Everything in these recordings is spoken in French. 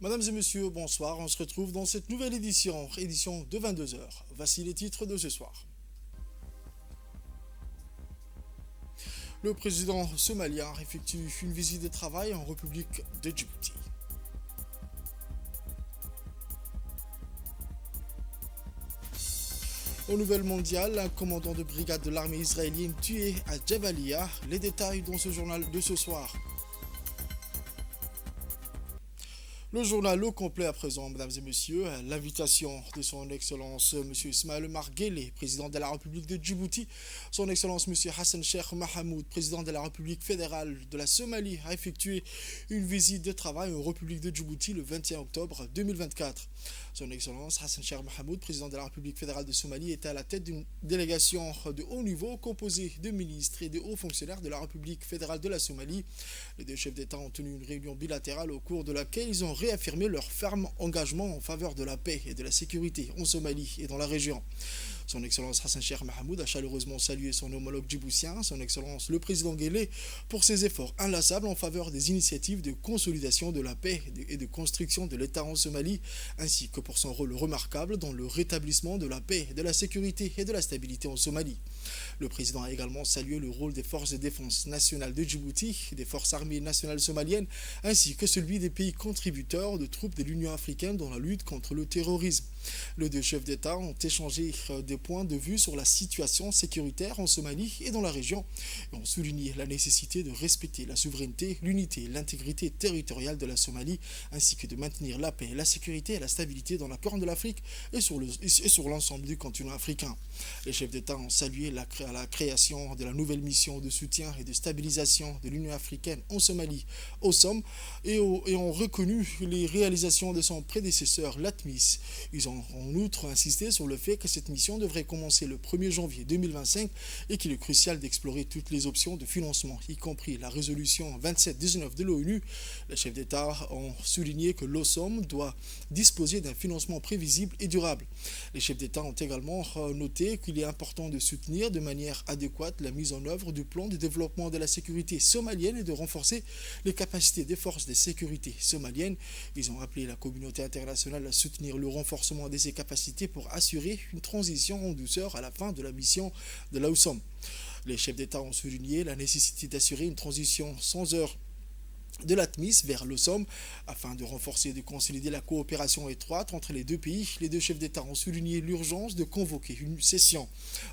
Mesdames et messieurs, bonsoir. On se retrouve dans cette nouvelle édition de 22 heures. Voici les titres de ce soir. Le président somalien effectue une visite de travail en République de Djibouti. Aux nouvelles mondiales, un commandant de brigade de l'armée israélienne tué à Jabalia. Les détails dans ce journal de ce soir. Le journal au complet à présent, mesdames et messieurs, l'invitation de son Excellence M. Ismaël Omar Guelleh, président de la République de Djibouti, son Excellence M. Hassan Sheikh Mahamoud, président de la République fédérale de la Somalie, a effectué une visite de travail en République de Djibouti le 21 octobre 2024. Son Excellence Hassan Sheikh Mahamoud, président de la République fédérale de Somalie, était à la tête d'une délégation de haut niveau composée de ministres et de hauts fonctionnaires de la République fédérale de la Somalie. Les deux chefs d'État ont tenu une réunion bilatérale au cours de laquelle ils ont réaffirmé leur ferme engagement en faveur de la paix et de la sécurité en Somalie et dans la région. Son Excellence Hassan Sheikh Mahamoud a chaleureusement salué son homologue djiboutien, son Excellence le président Guelleh, pour ses efforts inlassables en faveur des initiatives de consolidation de la paix et de construction de l'État en Somalie, ainsi que pour son rôle remarquable dans le rétablissement de la paix, de la sécurité et de la stabilité en Somalie. Le président a également salué le rôle des forces de défense nationales de Djibouti, des forces armées nationales somaliennes, ainsi que celui des pays contributeurs de troupes de l'Union africaine dans la lutte contre le terrorisme. Les deux chefs d'État ont échangé des points de vue sur la situation sécuritaire en Somalie et dans la région et ont souligné la nécessité de respecter la souveraineté, l'unité et l'intégrité territoriale de la Somalie, ainsi que de maintenir la paix, la sécurité et la stabilité dans la Corne de l'Afrique et sur l'ensemble du continent africain. Les chefs d'État ont salué la création de la nouvelle mission de soutien et de stabilisation de l'Union africaine en Somalie, au SOM, et ont reconnu les réalisations de son prédécesseur, l'ATMIS. Ils ont en outre insisté sur le fait que cette mission devrait commencer le 1er janvier 2025 et qu'il est crucial d'explorer toutes les options de financement, y compris la résolution 2719 de l'ONU. Les chefs d'État ont souligné que l'OSOM doit disposer d'un financement prévisible et durable. Les chefs d'État ont également noté qu'il est important de soutenir de manière adéquate la mise en œuvre du plan de développement de la sécurité somalienne et de renforcer les capacités des forces de sécurité somaliennes. Ils ont appelé la communauté internationale à soutenir le renforcement de ses capacités pour assurer une transition en douceur à la fin de la mission de l'OSOM. Les chefs d'État ont souligné la nécessité d'assurer une transition sans heurts de l'ATMIS vers l'OSOM afin de renforcer et de consolider la coopération étroite entre les deux pays. Les deux chefs d'État ont souligné l'urgence de convoquer une session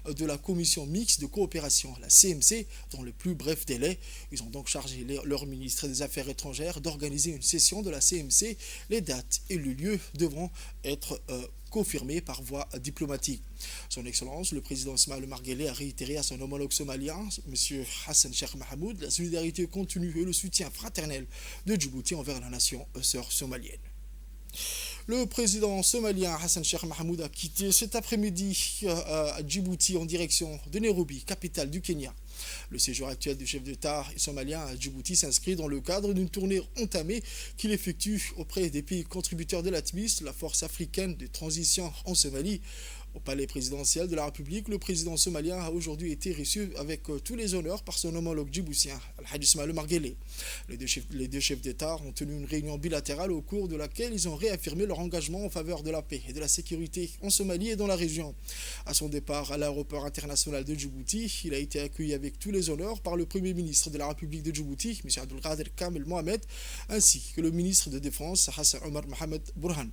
de la commission mixte de coopération, la CMC, dans le plus bref délai. Ils ont donc chargé leur ministre des Affaires étrangères d'organiser une session de la CMC. Les dates et le lieu devront être confirmé par voie diplomatique. Son Excellence, le président Ismaël Omar Guelleh, a réitéré à son homologue somalien, M. Hassan Sheikh Mahamoud, la solidarité continue et le soutien fraternel de Djibouti envers la nation sœur somalienne. Le président somalien Hassan Sheikh Mahamoud a quitté cet après-midi à Djibouti en direction de Nairobi, capitale du Kenya. Le séjour actuel du chef d'État somalien à Djibouti s'inscrit dans le cadre d'une tournée entamée qu'il effectue auprès des pays contributeurs de l'ATMIS, la force africaine de transition en Somalie. Au palais présidentiel de la République, le président somalien a aujourd'hui été reçu avec tous les honneurs par son homologue djiboutien, Al-Hajj Ismaël Omar Guelleh. Les deux chefs d'État ont tenu une réunion bilatérale au cours de laquelle ils ont réaffirmé leur engagement en faveur de la paix et de la sécurité en Somalie et dans la région. À son départ à l'aéroport international de Djibouti, il a été accueilli avec tous les honneurs par le premier ministre de la République de Djibouti, M. Abdelkader Kamel Mohamed, ainsi que le ministre de Défense, Hassan Omar Mohamed Burhan.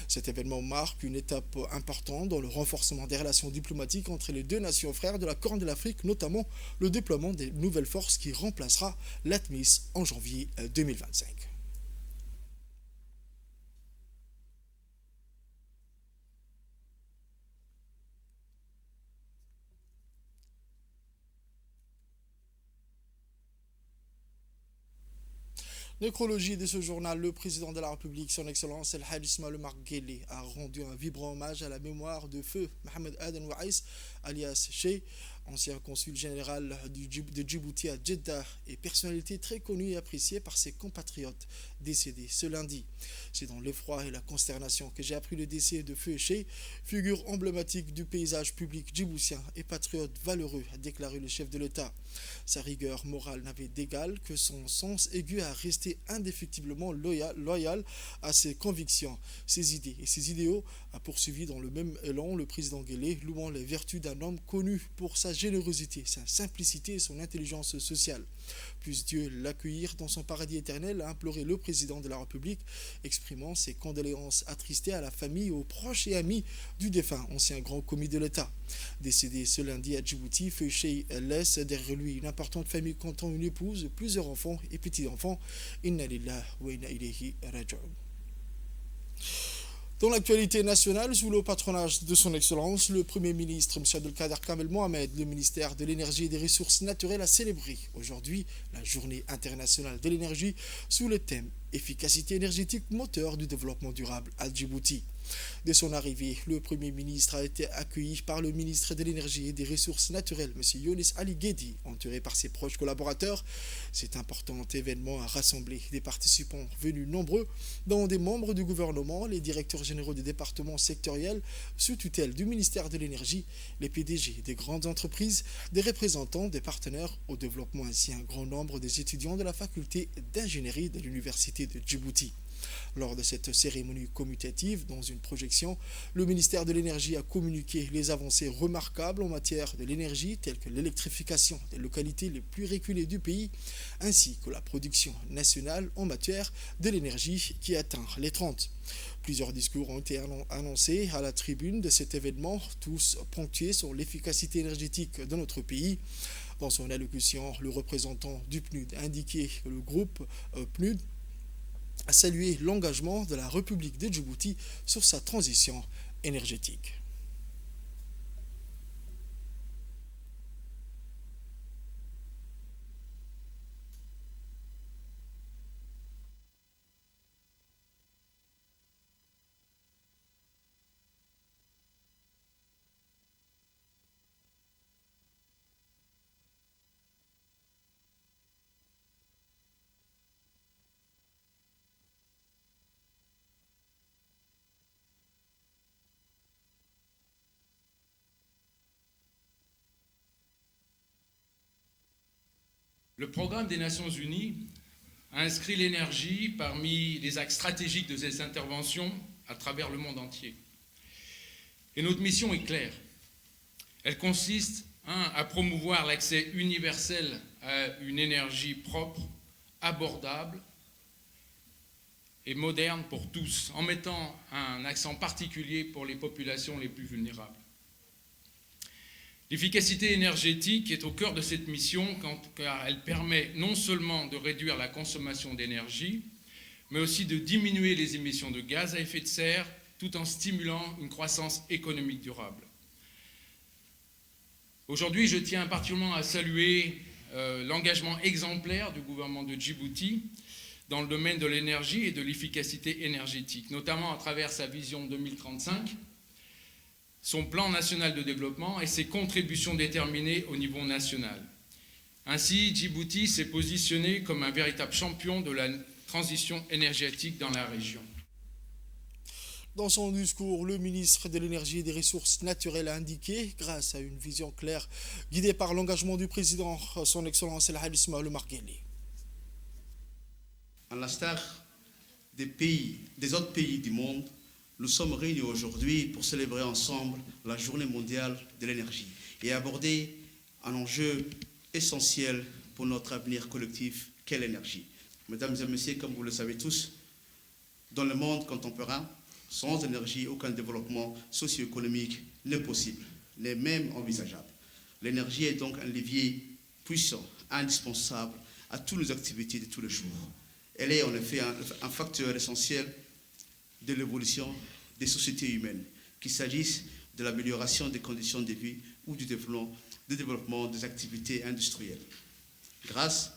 Cet événement marque une étape importante dans le renforcement des relations diplomatiques entre les deux nations frères de la Corne de l'Afrique, notamment le déploiement des nouvelles forces qui remplacera l'ATMIS en janvier 2025. Nécrologie de ce journal, le président de la République, son Excellence El-Hajj Ismaël Omar Guelleh, a rendu un vibrant hommage à la mémoire de feu Mohamed Aden Waïs, alias Cheikh, Ancien consul général de Djibouti à Jeddah et personnalité très connue et appréciée par ses compatriotes, décédé ce lundi. C'est dans l'effroi et la consternation que j'ai appris le décès de Feu Cheikh, figure emblématique du paysage public djiboutien et patriote valeureux, a déclaré le chef de l'État. Sa rigueur morale n'avait d'égal que son sens aigu à rester indéfectiblement loyal à ses convictions, ses idées et ses idéaux, a poursuivi dans le même élan le président Guelleh, louant les vertus d'un homme connu pour sa générosité, sa simplicité et son intelligence sociale. Puisse Dieu l'accueillir dans son paradis éternel, a imploré le président de la République, exprimant ses condoléances attristées à la famille, aux proches et amis du défunt ancien grand commis de l'État. Décédé ce lundi à Djibouti, Feu Cheikh laisse derrière lui une importante famille comptant une épouse, plusieurs enfants et petits-enfants. Inna lillahi wa inna ilayhi raji'un. Dans l'actualité nationale, sous le patronage de son Excellence, le Premier ministre M. Abdelkader Kamel Mohamed, le ministère de l'Énergie et des Ressources naturelles a célébré aujourd'hui la Journée internationale de l'énergie sous le thème Efficacité énergétique, moteur du développement durable à Djibouti. Dès son arrivée, le Premier ministre a été accueilli par le ministre de l'Énergie et des Ressources naturelles, M. Younis Ali Guedi, entouré par ses proches collaborateurs. Cet important événement a rassemblé des participants venus nombreux, dont des membres du gouvernement, les directeurs généraux des départements sectoriels sous tutelle du ministère de l'Énergie, les PDG des grandes entreprises, des représentants des partenaires au développement ainsi un grand nombre des étudiants de la faculté d'ingénierie de l'Université de Djibouti. Lors de cette cérémonie commutative, dans une projection, le ministère de l'Énergie a communiqué les avancées remarquables en matière de l'énergie, telles que l'électrification des localités les plus reculées du pays, ainsi que la production nationale en matière de l'énergie qui atteint les 30. Plusieurs discours ont été annoncés à la tribune de cet événement, tous ponctués sur l'efficacité énergétique de notre pays. Dans son allocution, le représentant du PNUD a indiqué que le groupe PNUD a salué l'engagement de la République de Djibouti sur sa transition énergétique. Le programme des Nations Unies a inscrit l'énergie parmi les axes stratégiques de ses interventions à travers le monde entier. Et notre mission est claire. Elle consiste, à promouvoir l'accès universel à une énergie propre, abordable et moderne pour tous, en mettant un accent particulier pour les populations les plus vulnérables. L'efficacité énergétique est au cœur de cette mission car elle permet non seulement de réduire la consommation d'énergie, mais aussi de diminuer les émissions de gaz à effet de serre tout en stimulant une croissance économique durable. Aujourd'hui, je tiens particulièrement à saluer l'engagement exemplaire du gouvernement de Djibouti dans le domaine de l'énergie et de l'efficacité énergétique, notamment à travers sa vision 2035, son plan national de développement et ses contributions déterminées au niveau national. Ainsi, Djibouti s'est positionné comme un véritable champion de la transition énergétique dans la région. Dans son discours, le ministre de l'Énergie et des Ressources naturelles a indiqué, grâce à une vision claire, guidée par l'engagement du président, son Excellence El Hadj Ismaël Omar Guelleh. À l'instar des autres pays du monde, nous sommes réunis aujourd'hui pour célébrer ensemble la Journée mondiale de l'énergie et aborder un enjeu essentiel pour notre avenir collectif qu'est l'énergie. Mesdames et messieurs, comme vous le savez tous, dans le monde contemporain, sans énergie, aucun développement socio-économique n'est possible, n'est même envisageable. L'énergie est donc un levier puissant, indispensable à toutes nos activités de tous les jours. Elle est en effet un facteur essentiel de l'évolution des sociétés humaines, qu'il s'agisse de l'amélioration des conditions de vie ou du développement des activités industrielles. Grâce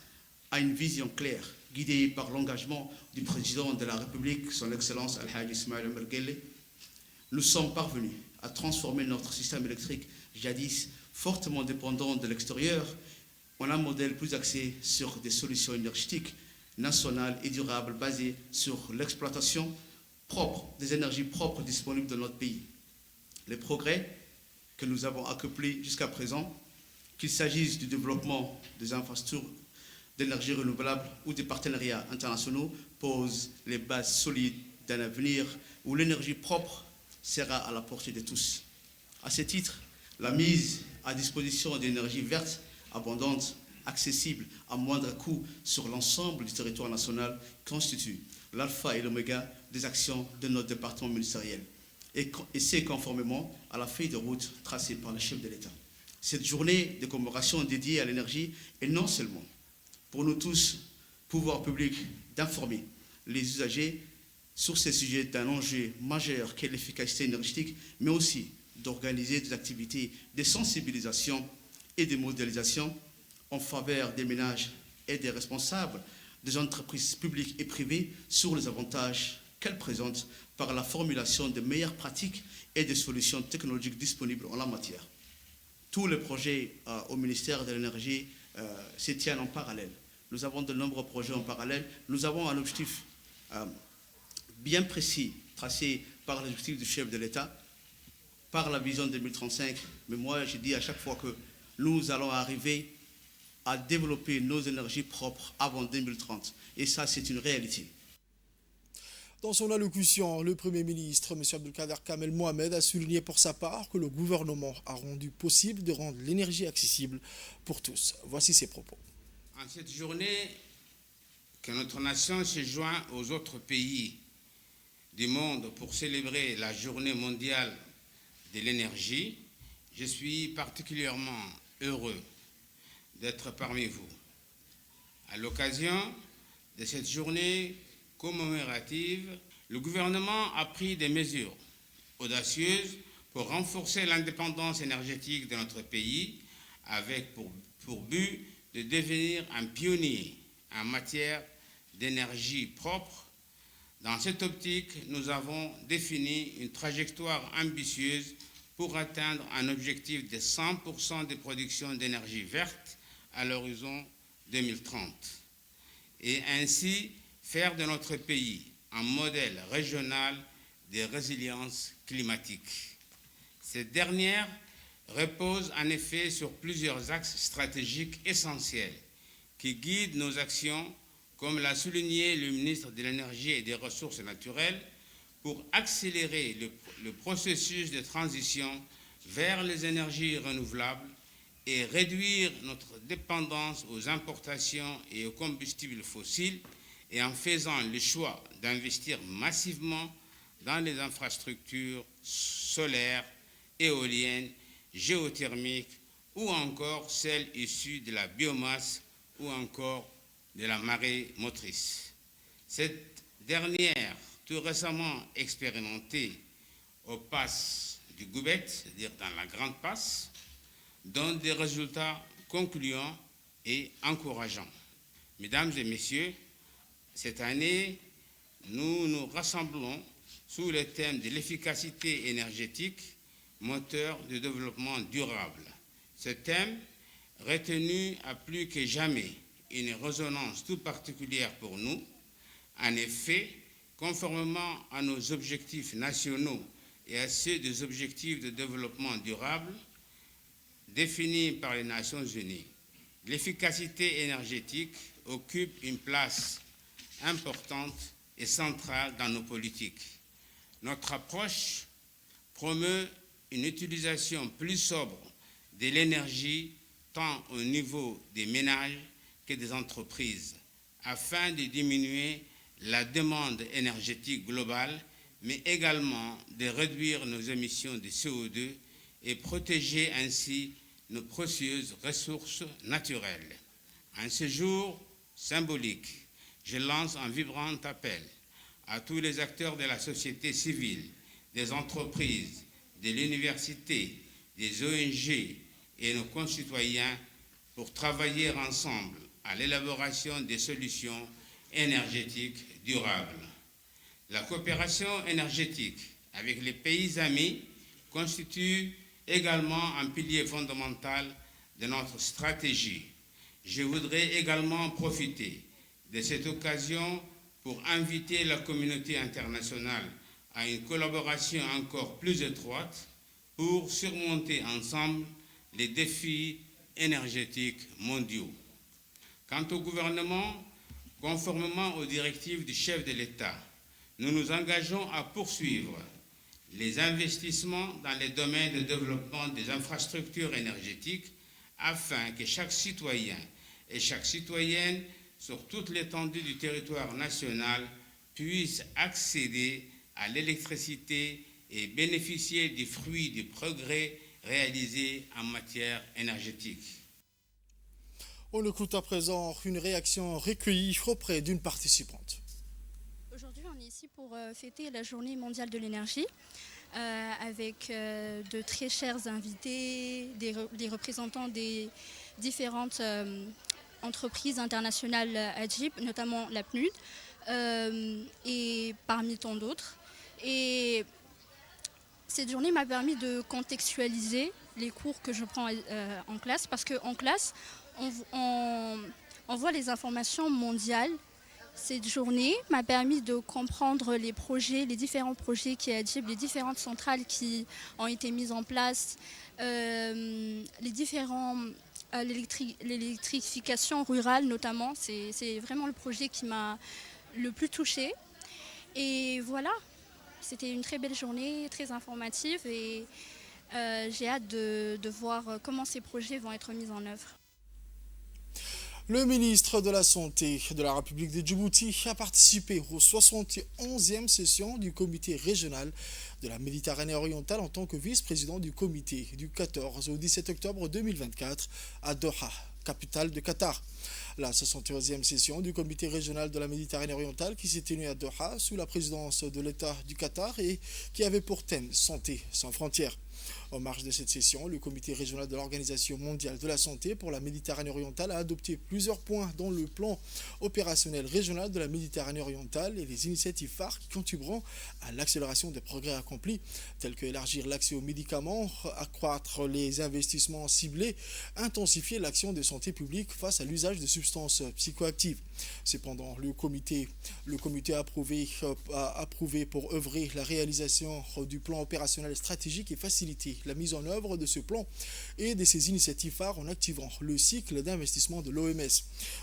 à une vision claire, guidée par l'engagement du président de la République, son Excellence El Hadj Ismaël Omar Guelleh, nous sommes parvenus à transformer notre système électrique, jadis fortement dépendants de l'extérieur, on a un modèle plus axé sur des solutions énergétiques nationales et durables basées sur l'exploitation propre des énergies propres disponibles dans notre pays. Les progrès que nous avons accomplis jusqu'à présent, qu'il s'agisse du développement des infrastructures d'énergie renouvelable ou des partenariats internationaux, posent les bases solides d'un avenir où l'énergie propre sera à la portée de tous. À ce titre, la mise à disposition d'énergie verte, abondante, accessible, à moindre coût sur l'ensemble du territoire national constitue l'alpha et l'oméga des actions de notre département ministériel. Et c'est conformément à la feuille de route tracée par le chef de l'État. Cette journée de commémoration dédiée à l'énergie est non seulement pour nous tous, pouvoir public, d'informer les usagers sur ces sujets d'un enjeu majeur qu'est l'efficacité énergétique, mais aussi d'organiser des activités de sensibilisation et de modélisation en faveur des ménages et des responsables des entreprises publiques et privées sur les avantages qu'elles présentent par la formulation de meilleures pratiques et des solutions technologiques disponibles en la matière. Tous les projets au ministère de l'Énergie se tiennent en parallèle. Nous avons de nombreux projets en parallèle. Nous avons un objectif bien précis, tracé par l'objectif du chef de l'État, par la vision 2035. Mais moi, je dis à chaque fois que nous allons arriver à développer nos énergies propres avant 2030. Et ça, c'est une réalité. Dans son allocution, le Premier ministre, M. Abdelkader Kamel Mohamed, a souligné pour sa part que le gouvernement a rendu possible de rendre l'énergie accessible pour tous. Voici ses propos. En cette journée que notre nation se joint aux autres pays du monde pour célébrer la Journée mondiale de l'énergie, je suis particulièrement heureux d'être parmi vous. À l'occasion de cette journée commémorative, le gouvernement a pris des mesures audacieuses pour renforcer l'indépendance énergétique de notre pays, avec pour but de devenir un pionnier en matière d'énergie propre. Dans cette optique, nous avons défini une trajectoire ambitieuse pour atteindre un objectif de 100% de production d'énergie verte à l'horizon 2030 et ainsi faire de notre pays un modèle régional de résilience climatique. Cette dernière repose en effet sur plusieurs axes stratégiques essentiels qui guident nos actions, comme l'a souligné le ministre de l'Énergie et des Ressources naturelles, pour accélérer le processus de transition vers les énergies renouvelables et réduire notre dépendance aux importations et aux combustibles fossiles, et en faisant le choix d'investir massivement dans les infrastructures solaires, éoliennes, géothermiques ou encore celles issues de la biomasse ou encore de la marée motrice. Cette dernière, tout récemment expérimentée au pass du Goubet, c'est-à-dire dans la Grande Passe, donne des résultats concluants et encourageants. Mesdames et messieurs, cette année, nous nous rassemblons sous le thème de l'efficacité énergétique, moteur de développement durable. Ce thème, retenu a plus que jamais une résonance tout particulière pour nous. En effet, conformément à nos objectifs nationaux et à ceux des objectifs de développement durable définis par les Nations Unies, l'efficacité énergétique occupe une place importante et centrale dans nos politiques. Notre approche promeut une utilisation plus sobre de l'énergie tant au niveau des ménages que des entreprises, afin de diminuer la demande énergétique globale, mais également de réduire nos émissions de CO2 et protéger ainsi nos précieuses ressources naturelles. En ce jour symbolique, je lance un vibrant appel à tous les acteurs de la société civile, des entreprises, de l'université, des ONG et nos concitoyens pour travailler ensemble à l'élaboration des solutions énergétiques durables. La coopération énergétique avec les pays amis constitue également un pilier fondamental de notre stratégie. Je voudrais également profiter de cette occasion pour inviter la communauté internationale à une collaboration encore plus étroite pour surmonter ensemble les défis énergétiques mondiaux. Quant au gouvernement, conformément aux directives du chef de l'État, nous nous engageons à poursuivre les investissements dans les domaines de développement des infrastructures énergétiques afin que chaque citoyen et chaque citoyenne sur toute l'étendue du territoire national puisse accéder à l'électricité et bénéficier des fruits du progrès réalisés en matière énergétique. On écoute à présent une réaction recueillie auprès d'une participante. Aujourd'hui, on est ici pour fêter la Journée mondiale de l'énergie avec de très chers invités, des représentants des différentes entreprises internationales AGIP, notamment la PNUD, et parmi tant d'autres. Et cette journée m'a permis de contextualiser les cours que je prends en classe, parce qu'en classe, on voit les informations mondiales. Cette journée m'a permis de comprendre les projets, les différents projets qui AGIP, les différentes centrales qui ont été mises en place, l'électrification rurale notamment. C'est vraiment le projet qui m'a le plus touchée. Et voilà, c'était une très belle journée, très informative et j'ai hâte de voir comment ces projets vont être mis en œuvre. Le ministre de la Santé de la République de Djibouti a participé aux 71e sessions du comité régional de la Méditerranée orientale en tant que vice-président du comité du 14 au 17 octobre 2024 à Doha, capitale de Qatar. La 71e session du comité régional de la Méditerranée orientale qui s'est tenue à Doha sous la présidence de l'État du Qatar et qui avait pour thème Santé sans frontières. En marge de cette session, le comité régional de l'Organisation mondiale de la santé pour la Méditerranée orientale a adopté plusieurs points dans le plan opérationnel régional de la Méditerranée orientale et les initiatives phares qui contribueront à l'accélération des progrès accomplis, tels que élargir l'accès aux médicaments, accroître les investissements ciblés, intensifier l'action de santé publique face à l'usage de substances psychoactives. Cependant, le comité a approuvé pour œuvrer la réalisation du plan opérationnel stratégique et faciliter la mise en œuvre de ce plan et de ses initiatives phares en activant le cycle d'investissement de l'OMS.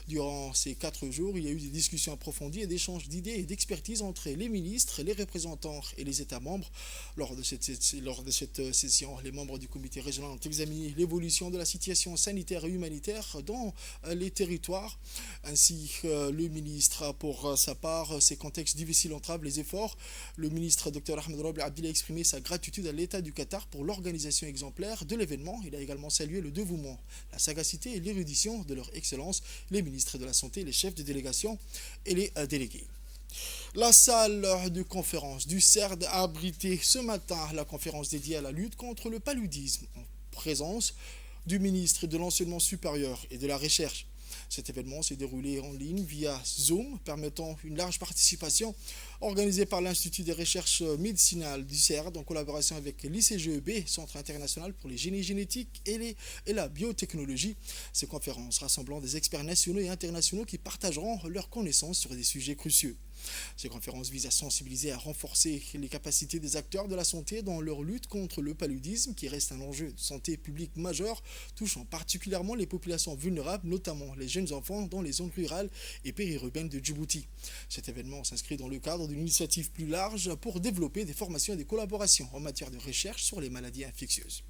Durant ces 4 jours, il y a eu des discussions approfondies et d'échanges d'idées et d'expertise entre les ministres, les représentants et les États membres. Lors de cette session, les membres du comité régional ont examiné l'évolution de la situation sanitaire et humanitaire dans les territoires. Ainsi, le ministre, pour sa part, ces contextes difficiles entravent les efforts. Le ministre Dr Ahmed Roble Abdil a exprimé sa gratitude à l'État du Qatar pour l'organisation exemplaire de l'événement. Il a également salué le dévouement, la sagacité et l'érudition de leur excellence, les ministres de la Santé, les chefs de délégation et les délégués. La salle de conférence du CERD a abrité ce matin la conférence dédiée à la lutte contre le paludisme en présence du ministre de l'Enseignement supérieur et de la Recherche. Cet événement s'est déroulé en ligne via Zoom, permettant une large participation, organisée par l'Institut des recherches médicinales du CERD en collaboration avec l'ICGEB, Centre international pour les génies génétiques et la biotechnologie. Ces conférences rassemblant des experts nationaux et internationaux qui partageront leurs connaissances sur des sujets cruciaux. Ces conférences visent à sensibiliser et à renforcer les capacités des acteurs de la santé dans leur lutte contre le paludisme, qui reste un enjeu de santé publique majeur, touchant particulièrement les populations vulnérables, notamment les jeunes enfants dans les zones rurales et périurbaines de Djibouti. Cet événement s'inscrit dans le cadre d'une initiative plus large pour développer des formations et des collaborations en matière de recherche sur les maladies infectieuses.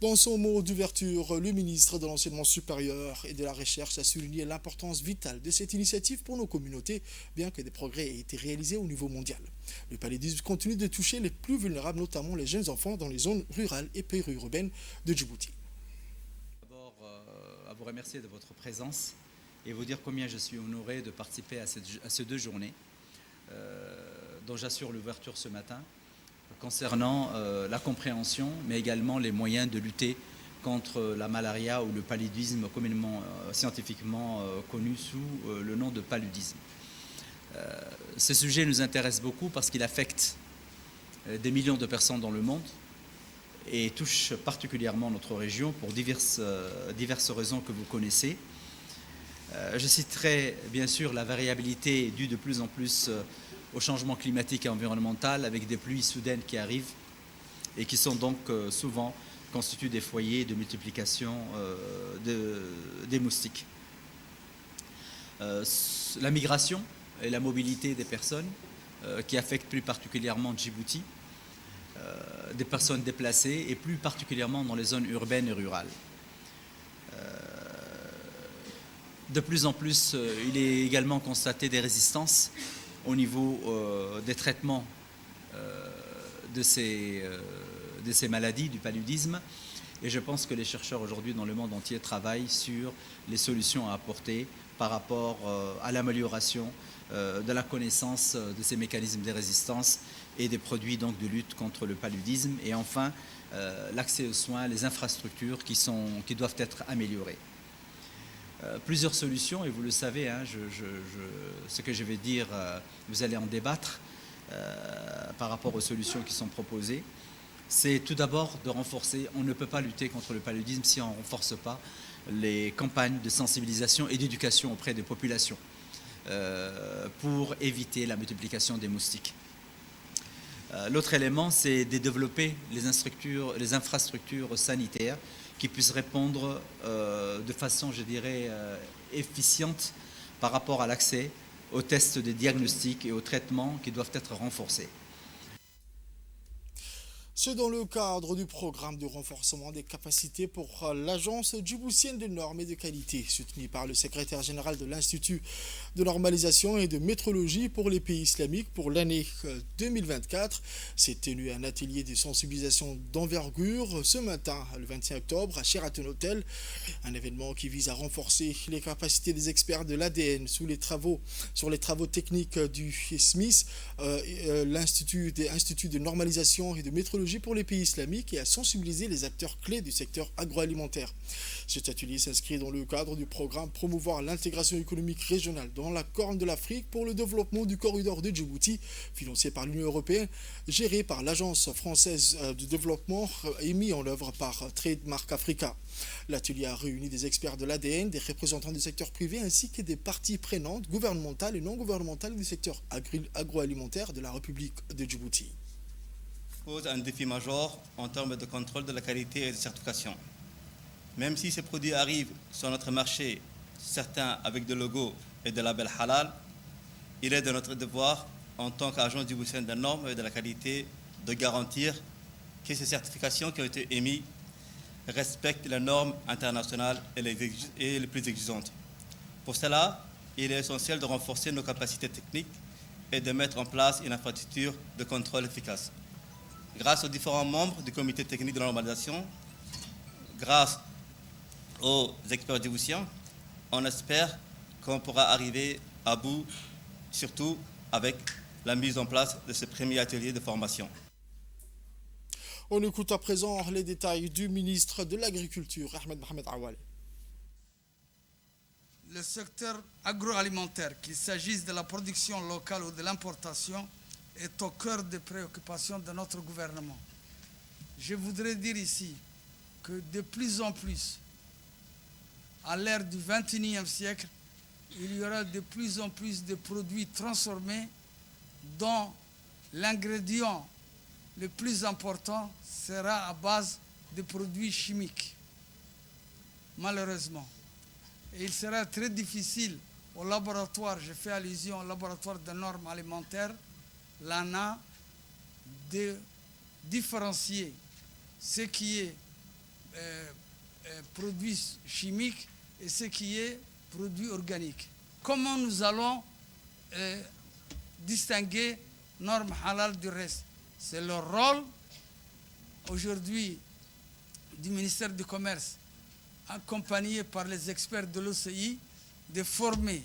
Dans son mot d'ouverture, le ministre de l'Enseignement supérieur et de la Recherche a souligné l'importance vitale de cette initiative pour nos communautés, bien que des progrès aient été réalisés au niveau mondial. Le paludisme continue de toucher les plus vulnérables, notamment les jeunes enfants dans les zones rurales et périurbaines de Djibouti. D'abord, à vous remercier de votre présence et vous dire combien je suis honoré de participer à ces 2 journées dont j'assure l'ouverture ce matin, concernant la compréhension, mais également les moyens de lutter contre la malaria ou le paludisme, communément scientifiquement connu sous le nom de paludisme. Ce sujet nous intéresse beaucoup parce qu'il affecte des millions de personnes dans le monde et touche particulièrement notre région pour diverses raisons que vous connaissez. Je citerai bien sûr la variabilité due de plus en plus au changement climatique et environnemental, avec des pluies soudaines qui arrivent et qui sont donc souvent constituent des foyers de multiplication des moustiques. La migration et la mobilité des personnes qui affectent plus particulièrement Djibouti, des personnes déplacées et plus particulièrement dans les zones urbaines et rurales. De plus en plus, il est également constaté des résistances au niveau des traitements de ces maladies, du paludisme. Et je pense que les chercheurs aujourd'hui dans le monde entier travaillent sur les solutions à apporter par rapport à l'amélioration de la connaissance de ces mécanismes de résistance et des produits donc, de lutte contre le paludisme. Et enfin, l'accès aux soins, les infrastructures qui doivent être améliorées. Plusieurs solutions, et vous le savez, hein, ce que je vais dire, vous allez en débattre par rapport aux solutions qui sont proposées. C'est tout d'abord de renforcer, on ne peut pas lutter contre le paludisme si on ne renforce pas les campagnes de sensibilisation et d'éducation auprès des populations pour éviter la multiplication des moustiques. L'autre élément, c'est de développer les infrastructures sanitaires qui puissent répondre de façon, je dirais, efficiente par rapport à l'accès aux tests de diagnostic et aux traitements qui doivent être renforcés. C'est dans le cadre du programme de renforcement des capacités pour l'Agence djiboutienne de normes et de qualité, soutenue par le secrétaire général de l'Institut de normalisation et de métrologie pour les pays islamiques pour l'année 2024. S'est tenu un atelier de sensibilisation d'envergure ce matin, le 25 octobre, à Sheraton Hotel. Un événement qui vise à renforcer les capacités des experts de l'ADN sur les travaux techniques du SMIS, l'Institut de normalisation et de métrologie pour les pays islamiques, et à sensibiliser les acteurs clés du secteur agroalimentaire. Cet atelier s'inscrit dans le cadre du programme Promouvoir l'intégration économique régionale dans la Corne de l'Afrique pour le développement du corridor de Djibouti, financé par l'Union européenne, géré par l'Agence française de développement et mis en œuvre par Trademark Africa. L'atelier a réuni des experts de l'ADN, des représentants du secteur privé ainsi que des parties prenantes gouvernementales et non gouvernementales du secteur agroalimentaire de la République de Djibouti. Pose un défi majeur en termes de contrôle de la qualité et de certification. Même si ces produits arrivent sur notre marché, certains avec des logos et des labels halal, il est de notre devoir, en tant qu'agence djiboutienne des normes et de la qualité, de garantir que ces certifications qui ont été émises respectent les normes internationales et les plus exigeantes. Pour cela, il est essentiel de renforcer nos capacités techniques et de mettre en place une infrastructure de contrôle efficace. Grâce aux différents membres du comité technique de normalisation, grâce aux experts djiboutiens, on espère qu'on pourra arriver à bout, surtout avec la mise en place de ce premier atelier de formation. On écoute à présent les détails du ministre de l'Agriculture, Ahmed Mohamed Awal. Le secteur agroalimentaire, qu'il s'agisse de la production locale ou de l'importation, est au cœur des préoccupations de notre gouvernement. Je voudrais dire ici que de plus en plus, à l'ère du XXIe siècle, il y aura de plus en plus de produits transformés dont l'ingrédient le plus important sera à base de produits chimiques, malheureusement. Et il sera très difficile au laboratoire, je fais allusion au laboratoire de normes alimentaires, l'ANA, de différencier ce qui est produit chimique et ce qui est produit organique. Comment nous allons distinguer normes halal du reste? C'est le rôle aujourd'hui du ministère du Commerce, accompagné par les experts de l'OCI, de former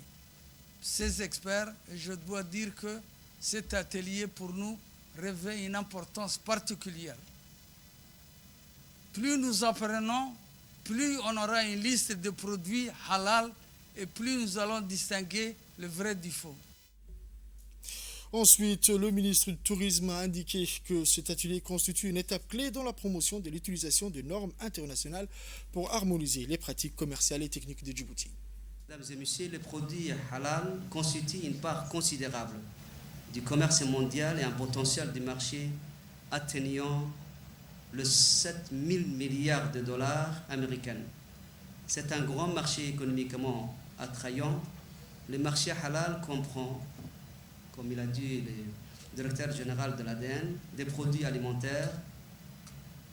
ces experts. Et je dois dire que cet atelier pour nous revêt une importance particulière. Plus nous apprenons, plus on aura une liste de produits halal et plus nous allons distinguer le vrai du faux. Ensuite, le ministre du Tourisme a indiqué que cet atelier constitue une étape clé dans la promotion de l'utilisation de normes internationales pour harmoniser les pratiques commerciales et techniques de Djibouti. Mesdames et messieurs, les produits halal constituent une part considérable du commerce mondial et un potentiel de marché atteignant le 7 000 milliards de dollars américains. C'est un grand marché économiquement attrayant. Le marché halal comprend, comme il a dit le directeur général de l'ADN, des produits alimentaires,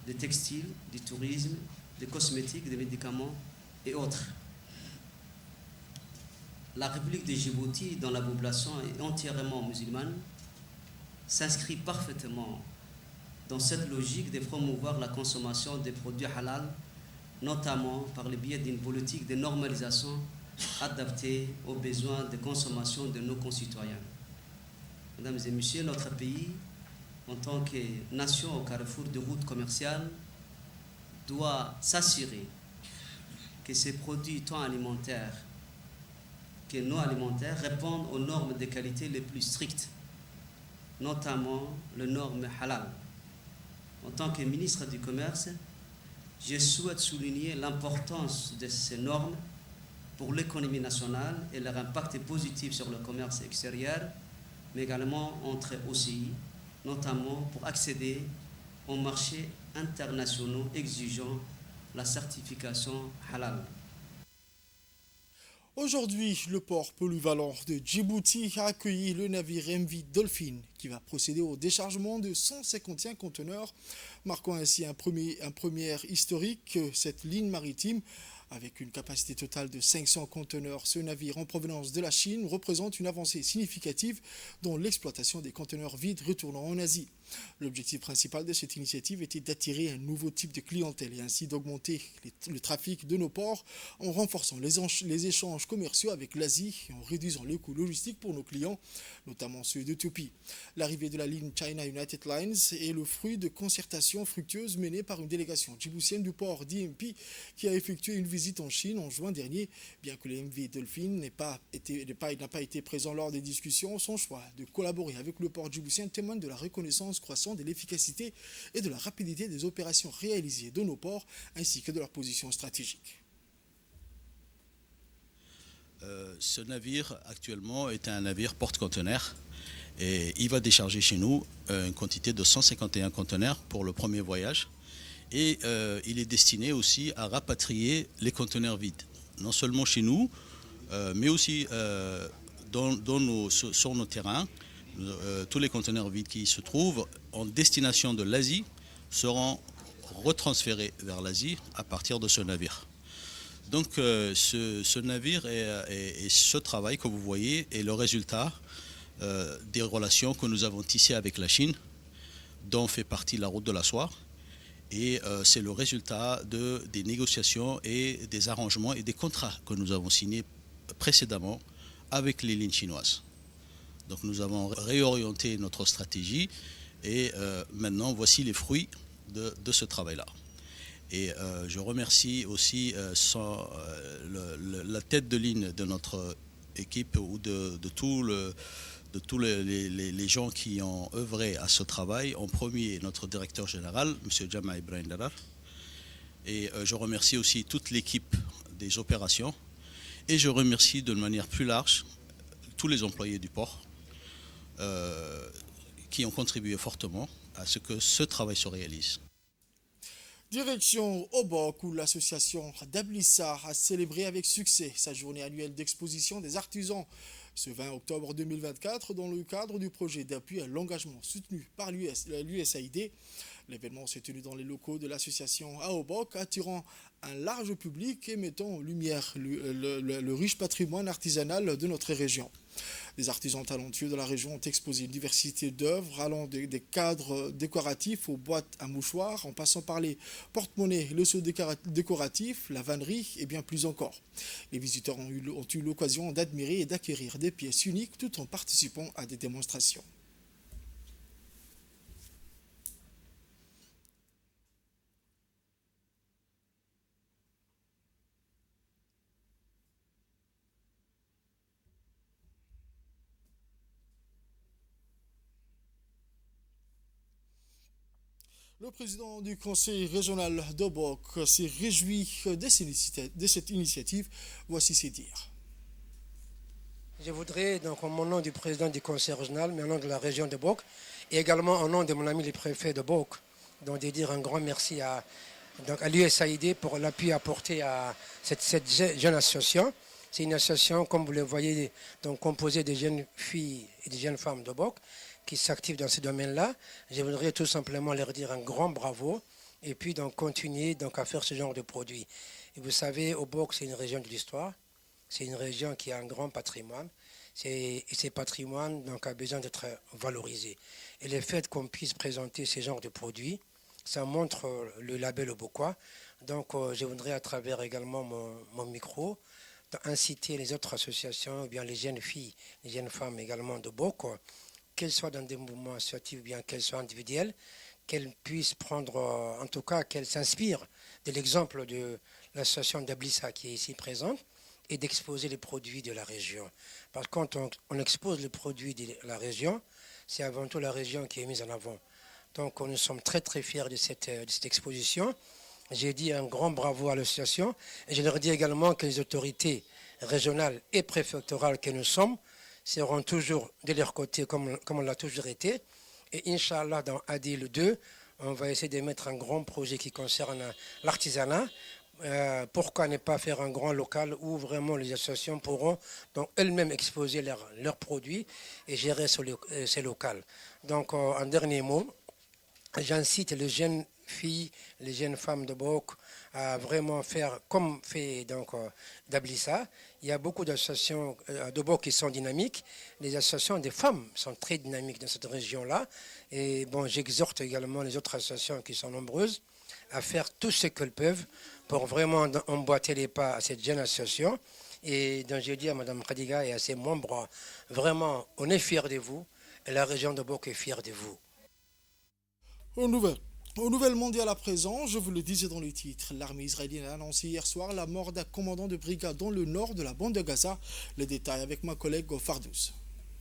des textiles, du tourisme, des cosmétiques, des médicaments et autres. La République de Djibouti, dont la population est entièrement musulmane, s'inscrit parfaitement dans cette logique de promouvoir la consommation des produits halal, notamment par le biais d'une politique de normalisation adaptée aux besoins de consommation de nos concitoyens. Mesdames et messieurs, notre pays, en tant que nation au carrefour de routes commerciales, doit s'assurer que ces produits tant alimentaires que non alimentaires répondent aux normes de qualité les plus strictes, notamment les normes halal. En tant que ministre du Commerce, je souhaite souligner l'importance de ces normes pour l'économie nationale et leur impact positif sur le commerce extérieur, mais également entre OCI, notamment pour accéder aux marchés internationaux exigeant la certification halal. Aujourd'hui, le port polyvalent de Djibouti a accueilli le navire MV Dolphin qui va procéder au déchargement de 151 conteneurs, marquant ainsi un premier historique. Cette ligne maritime, avec une capacité totale de 500 conteneurs, ce navire en provenance de la Chine représente une avancée significative dans l'exploitation des conteneurs vides retournant en Asie. L'objectif principal de cette initiative était d'attirer un nouveau type de clientèle et ainsi d'augmenter le trafic de nos ports en renforçant les échanges commerciaux avec l'Asie et en réduisant les coûts logistiques pour nos clients, notamment ceux d'Éthiopie. L'arrivée de la ligne China United Lines est le fruit de concertations fructueuses menées par une délégation djiboutienne du port d'IMP qui a effectué une visite en Chine en juin dernier. Bien que le MV Dolphin n'a pas été présent lors des discussions, son choix de collaborer avec le port djiboutien témoigne de la reconnaissance croissante de l'efficacité et de la rapidité des opérations réalisées de nos ports ainsi que de leur position stratégique. Ce navire actuellement est un navire porte-conteneurs et il va décharger chez nous une quantité de 151 conteneurs pour le premier voyage et il est destiné aussi à rapatrier les conteneurs vides, non seulement chez nous mais aussi sur nos terrains. Tous les conteneurs vides qui se trouvent en destination de l'Asie seront retransférés vers l'Asie à partir de ce navire. Donc ce navire et ce travail que vous voyez est le résultat des relations que nous avons tissées avec la Chine, dont fait partie la route de la soie. Et c'est le résultat des négociations et des arrangements et des contrats que nous avons signés précédemment avec les lignes chinoises. Donc nous avons réorienté notre stratégie et maintenant voici les fruits de ce travail-là. Et je remercie aussi la tête de ligne de notre équipe ou de tous les gens qui ont œuvré à ce travail. En premier, notre directeur général, M. Jama Ibrahim Darar. Et je remercie aussi toute l'équipe des opérations. Et je remercie d'une manière plus large tous les employés du port qui ont contribué fortement à ce que ce travail se réalise. Direction Obok, où l'association Dablissa a célébré avec succès sa journée annuelle d'exposition des artisans ce 20 octobre 2024 dans le cadre du projet d'appui à l'engagement soutenu par l'USAID. L'événement s'est tenu dans les locaux de l'association à Obok, attirant un large public et mettant en lumière le riche patrimoine artisanal de notre région. Des artisans talentueux de la région ont exposé une diversité d'œuvres allant des cadres décoratifs aux boîtes à mouchoirs, en passant par les porte-monnaies, le seau décoratif, la vannerie et bien plus encore. Les visiteurs ont eu l'occasion d'admirer et d'acquérir des pièces uniques tout en participant à des démonstrations. Le président du conseil régional d'Obok s'est réjoui de cette initiative. Voici ses dires. Je voudrais, donc, en mon nom du président du conseil régional, mais au nom de la région de Bok, et également au nom de mon ami le préfet de Bok, donc de dire un grand merci à l'USAID pour l'appui apporté à cette jeune association. C'est une association, comme vous le voyez, donc, composée de jeunes filles et de jeunes femmes de Bok qui s'activent dans ce domaine-là. Je voudrais tout simplement leur dire un grand bravo et puis donc continuer donc, à faire ce genre de produits. Et vous savez, Obok, c'est une région de l'histoire. C'est une région qui a un grand patrimoine. Et ces patrimoines donc, a besoin d'être valorisé. Et le fait qu'on puisse présenter ce genre de produits, ça montre le label Obokois. Donc je voudrais à travers également mon micro inciter les autres associations, ou bien les jeunes filles, les jeunes femmes également de Bok, qu'elles soient dans des mouvements associatifs, ou bien qu'elles soient individuelles, qu'elles puissent prendre, en tout cas qu'elles s'inspirent de l'exemple de l'association d'Ablissa qui est ici présente, et d'exposer les produits de la région. Parce que quand on expose les produits de la région, c'est avant tout la région qui est mise en avant. Donc nous sommes très très fiers de cette exposition. J'ai dit un grand bravo à l'association et je leur dis également que les autorités régionales et préfectorales que nous sommes seront toujours de leur côté comme on l'a toujours été. Et Inch'Allah, dans Adil 2, on va essayer de mettre un grand projet qui concerne l'artisanat. Pourquoi ne pas faire un grand local où vraiment les associations pourront donc elles-mêmes exposer leurs produits et gérer ces locales. Donc en dernier mot, j'incite les jeunes filles, les jeunes femmes de Bok à vraiment faire comme fait donc d'Ablissa. Il y a beaucoup d'associations de Bok qui sont dynamiques. Les associations des femmes sont très dynamiques dans cette région-là. Et bon, j'exhorte également les autres associations qui sont nombreuses à faire tout ce qu'elles peuvent pour vraiment emboîter les pas à cette jeune association. Et donc je dis à Mme Khadiga et à ses membres, vraiment, on est fiers de vous et la région de Bok est fière de vous. Aux nouvelles mondiales à présent, je vous le disais dans le titre, l'armée israélienne a annoncé hier soir la mort d'un commandant de brigade dans le nord de la bande de Gaza. Les détails avec ma collègue Fardous.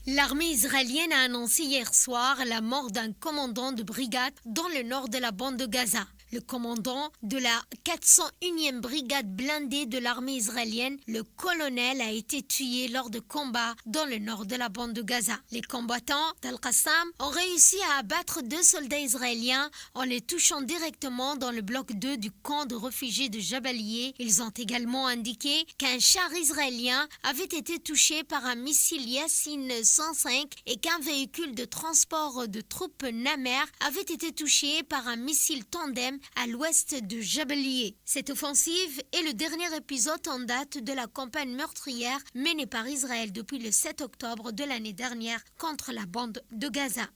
L'armée israélienne a annoncé hier soir la mort d'un commandant de brigade dans le nord de la bande de Gaza. Le commandant de la 401e brigade blindée de l'armée israélienne, le colonel, a été tué lors de combats dans le nord de la bande de Gaza. Les combattants d'Al-Qassam ont réussi à abattre 2 soldats israéliens en les touchant directement dans le bloc 2 du camp de réfugiés de Jabalieh. Ils ont également indiqué qu'un char israélien avait été touché par un missile Yassin 105 et qu'un véhicule de transport de troupes Namer avait été touché par un missile tandem à l'ouest de Jabalieh. Cette offensive est le dernier épisode en date de la campagne meurtrière menée par Israël depuis le 7 octobre de l'année dernière contre la bande de Gaza.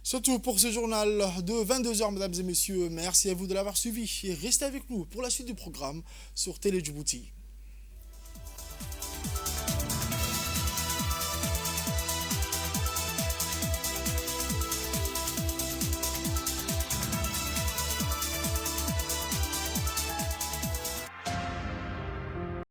C'est tout pour ce journal de 22h, mesdames et messieurs. Merci à vous de l'avoir suivi et restez avec nous pour la suite du programme sur Télé Djibouti.